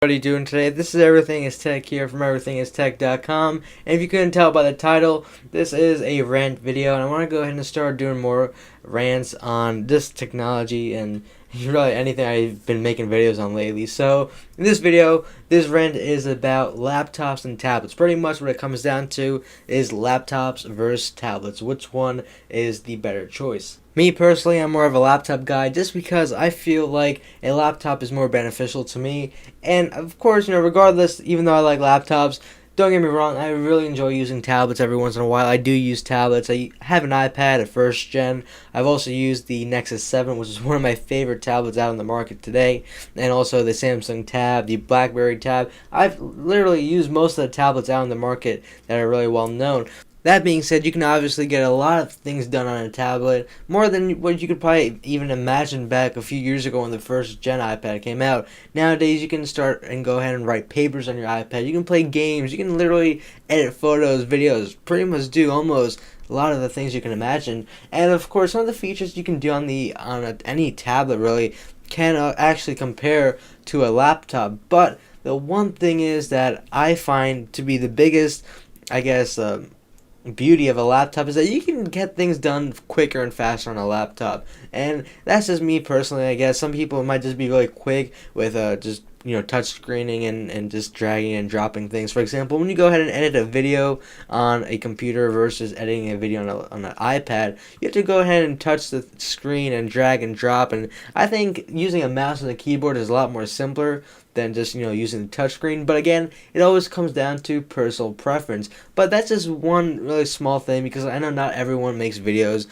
What are you doing today? This is Everything is Tech here from everythingistech.com. And if you couldn't tell by the title, this is a rant video, and I want to go ahead and start doing more rants on just technology and really anything I've been making videos on lately. So in this video, this rant is about laptops and tablets. Pretty much what it comes down to is laptops versus tablets. Which one is the better choice? Me personally, I'm more of a laptop guy just because I feel like a laptop is more beneficial to me. And of course, regardless, even though I like laptops, don't get me wrong, I really enjoy using tablets every once in a while. I do use tablets. I have an iPad, a first gen. I've also used the Nexus 7, which is one of my favorite tablets out on the market today. And also the Samsung Tab, the BlackBerry Tab. I've literally used most of the tablets out on the market that are really well known. That being said, you can obviously get a lot of things done on a tablet, more than what you could probably even imagine back a few years ago when the first gen iPad came out. Nowadays, you can start and go ahead and write papers on your iPad. You can play games. You can literally edit photos, videos, pretty much do almost a lot of the things you can imagine. And of course, some of the features you can do on any tablet really can actually compare to a laptop. But the one thing is that I find to be the biggest, I guess, beauty of a laptop is that you can get things done quicker and faster on a laptop. And that's just me personally, I guess. Some people might just be really quick with just touch screening and just dragging and dropping things. For example, when you go ahead and edit a video on a computer versus editing a video on an iPad, you have to go ahead and touch the screen and drag and drop. And I think using a mouse and a keyboard is a lot more simpler than just using the touchscreen. But again, it always comes down to personal preference. But that's just one really small thing, because I know not everyone makes videos.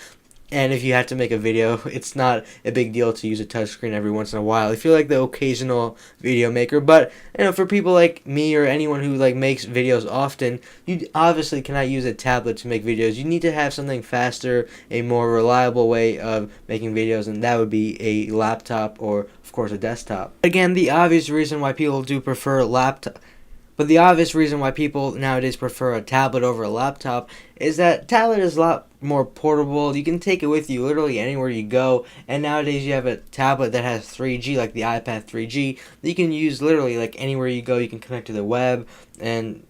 And if you have to make a video, it's not a big deal to use a touchscreen every once in a while. I feel like the occasional video maker, but for people like me or anyone who makes videos often, you obviously cannot use a tablet to make videos. You need to have something faster, a more reliable way of making videos, and that would be a laptop or, of course, a desktop. Again, the obvious reason why people do prefer laptop. But the obvious reason why people nowadays prefer a tablet over a laptop is that tablet is a lot more portable. You can take it with you literally anywhere you go. And nowadays you have a tablet that has 3G, like the iPad 3G, that you can use literally anywhere you go. You can connect to the web and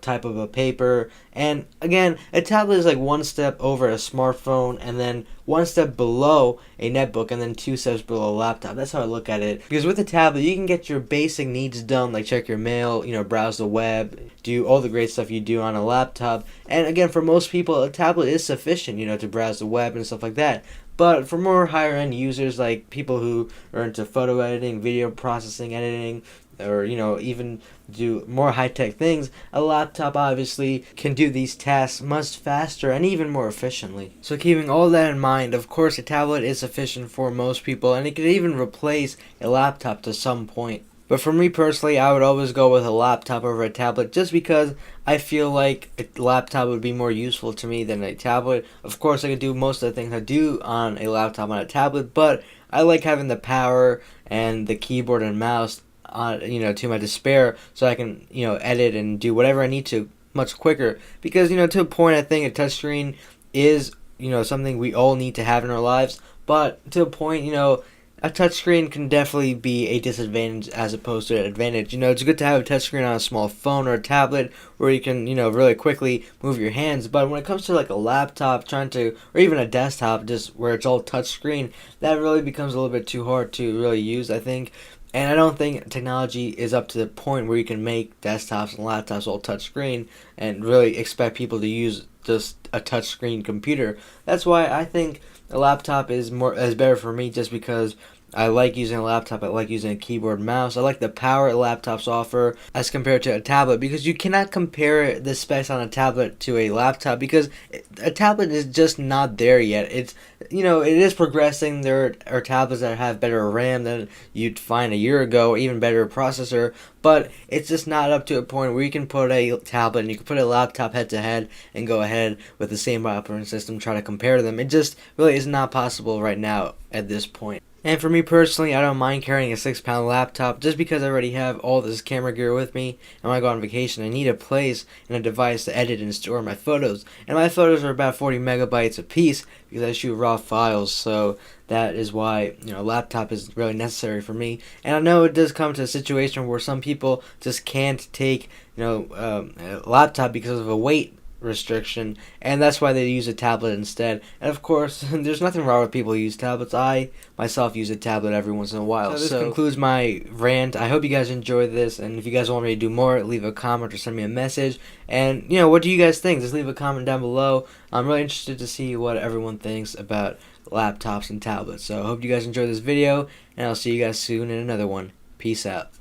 type of a paper. And again, a tablet is one step over a smartphone, and then one step below a netbook, and then two steps below a laptop. That's how I look at it. Because with a tablet, you can get your basic needs done, like check your mail, browse the web, do all the great stuff you do on a laptop. And again, for most people, a tablet is sufficient, to browse the web and stuff like that. But for more higher end users, like people who are into photo editing, video processing, editing, or even do more high-tech things, a laptop obviously can do these tasks much faster and even more efficiently. So keeping all that in mind, of course a tablet is sufficient for most people, and it could even replace a laptop to some point. But for me personally, I would always go with a laptop over a tablet, just because I feel like a laptop would be more useful to me than a tablet. Of course, I could do most of the things I do on a laptop on a tablet, but I like having the power and the keyboard and mouse to my despair, so I can edit and do whatever I need to much quicker. Because to a point, I think a touchscreen is something we all need to have in our lives. But to a point, a touchscreen can definitely be a disadvantage as opposed to an advantage. It's good to have a touchscreen on a small phone or a tablet where you can, really quickly move your hands. But when it comes to a laptop, or even a desktop, just where it's all touchscreen, that really becomes a little bit too hard to really use, I think. And I don't think technology is up to the point where you can make desktops and laptops all touchscreen and really expect people to use just a touchscreen computer. That's why I think a laptop is better for me, just because I like using a laptop. I like using a keyboard and mouse. I like the power laptops offer as compared to a tablet, because you cannot compare the specs on a tablet to a laptop, because a tablet is just not there yet. It's it is progressing. There are tablets that have better RAM than you'd find a year ago, even better processor, but it's just not up to a point where you can put a tablet and you can put a laptop head to head and go ahead with the same operating system, try to compare them. It just really is not possible right now at this point. And for me personally, I don't mind carrying a 6-pound laptop, just because I already have all this camera gear with me. And when I go on vacation, I need a place and a device to edit and store my photos. And my photos are about 40 megabytes a piece, because I shoot raw files, so that is why, a laptop is really necessary for me. And I know it does come to a situation where some people just can't take, a laptop because of a weight restriction, and that's why they use a tablet instead. And of course, there's nothing wrong with people who use tablets. I myself use a tablet every once in a while. So this concludes my rant. I hope you guys enjoyed this, and if you guys want me to do more, leave a comment or send me a message. And what do you guys think? Just leave a comment down below. I'm really interested to see what everyone thinks about laptops and tablets. So I hope you guys enjoyed this video, and I'll see you guys soon in another one. Peace out.